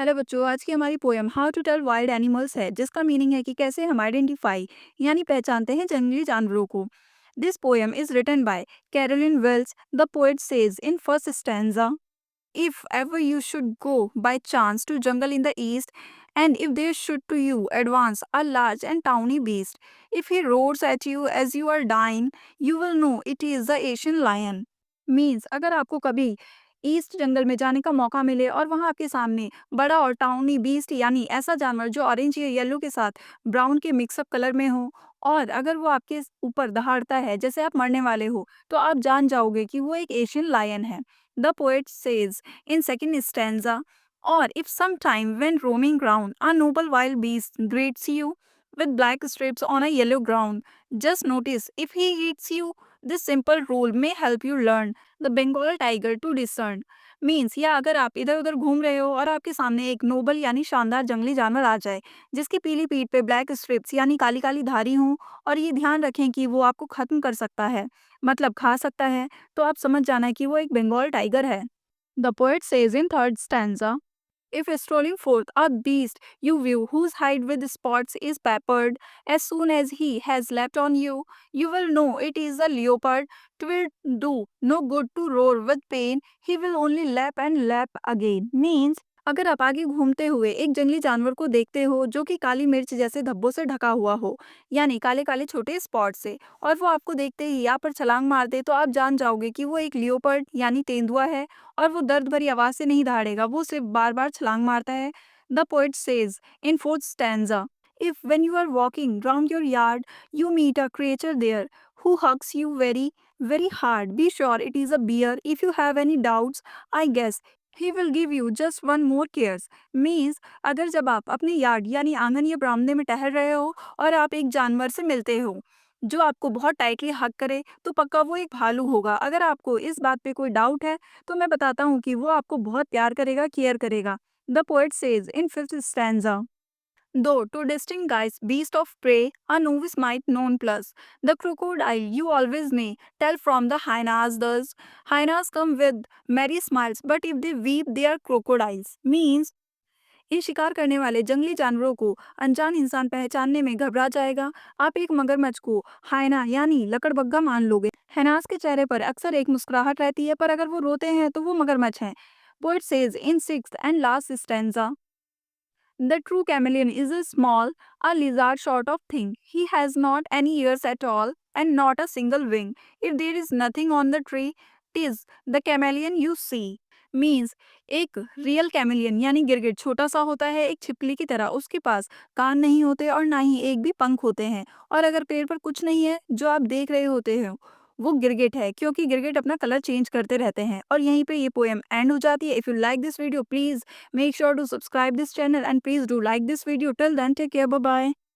Hello बच्चों, आज की हमारी poem how to tell wild animals है, जिसका मीनिंग है कि कैसे हम आइडेंटिफाई यानी पहचानते हैं जंगली जानवरों को। This poem is written by Caroline Wells. The poet says in first stanza, if ever you should go by chance to jungle in the east, and if there should to you advance a large and tawny beast, if he roars at you as you are dying, you will know it is the Asian lion. Means अगर आपको कभी east जंगल में जाने का मौका मिले और वहां आपके सामने बड़ा और टाउनी बीस्ट यानी ऐसा जानवर जो ऑरेंज या येलो के साथ ब्राउन के मिक्सअप कलर में हो, और अगर वो आपके ऊपर दहाड़ता है जैसे आप मरने वाले हो, तो आप जान जाओगे कि वो एक एशियन लायन है। The poet says in second stanza, or if sometime when roaming ground a noble wild beast greets you with black stripes on a yellow ground, just notice if he eats you. This simple rule may help you learn the Bengal tiger to discern. Means या अगर आप इधर उधर घूम रहे हो और आपके सामने एक नोबल यानी शानदार जंगली जानवर आ जाए जिसकी पीली पीठ पे ब्लैक स्ट्रिप्स यानी काली काली धारी हों, और ये ध्यान रखें कि वो आपको खत्म कर सकता है, मतलब खा सकता है, तो आप समझ जाना कि वो एक बंगाल टाइगर है। The poet says in third stanza, if strolling forth a beast you view whose hide with spots is peppered, as soon as he has leapt on you, you will know it is a leopard. 'Twill do no good to roar with pain, he will only lap and lap again. Means अगर आप आगे घूमते हुए एक जंगली जानवर को देखते हो जो कि काली मिर्च जैसे धब्बों से ढका हुआ हो, यानी काले काले छोटे स्पॉट से, और वो आपको देखते ही यहाँ पर छलांग मार दे, तो आप जान जाओगे कि वो एक लियोपर्ड यानी तेंदुआ है, और वो दर्द भरी आवाज से नहीं दहाड़ेगा, वो सिर्फ बार बार छलांग मारता है। The poet says in fourth stanza, if when you are walking round your yard you meet a creature there who hugs you very very hard, be sure it is a bear. If you have any doubts, I guess he will give you just one more cares. Means अगर जब आप अपने yard यानी आंगन या बरामदे में टहल रहे हो और आप एक जानवर से मिलते हो जो आपको बहुत टाइटली हक करे, तो पक्का वो एक भालू होगा। अगर आपको इस बात पे कोई डाउट है तो मैं बताता हूँ कि वो आपको बहुत प्यार करेगा, केयर करेगा। The poet says in fifth stanza, though to distinguish beast of prey, a novice might nonplus. The crocodile you always may tell from the hyenas. Thus, hyenas come with merry smiles, but if they weep, they are crocodiles. Means इन शिकार करने वाले जंगली जानवरों को अनजान इंसान पहचानने में घबरा जाएगा। आप एक मगरमच्छ को हायना यानी लकड़बग्गा मान लोगे। हैनास के चेहरे पर अक्सर एक मुस्कुराहट रहती है, पर अगर वो रोते हैं तो वो मगरमच्छ हैं। Poet says in sixth and last stanza, the true chameleon is a small, a lizard sort of thing. He has not any ears at all and not a single wing. If there is nothing on the tree, 'tis the chameleon you see. Means एक real chameleon यानी गिरगिट छोटा सा होता है, एक छिपकली की तरह। उसके पास कान नहीं होते और ना ही एक भी पंख होते हैं, और अगर पेड़ पर कुछ नहीं है जो आप देख रहे होते हो, वो गिरगिट है, क्योंकि गिरगिट अपना कलर चेंज करते रहते हैं। और यहीं पे ये पोएम एंड हो जाती है। If you like this video, please make sure to subscribe this channel and please do like this video. Till then, take care. Bye bye.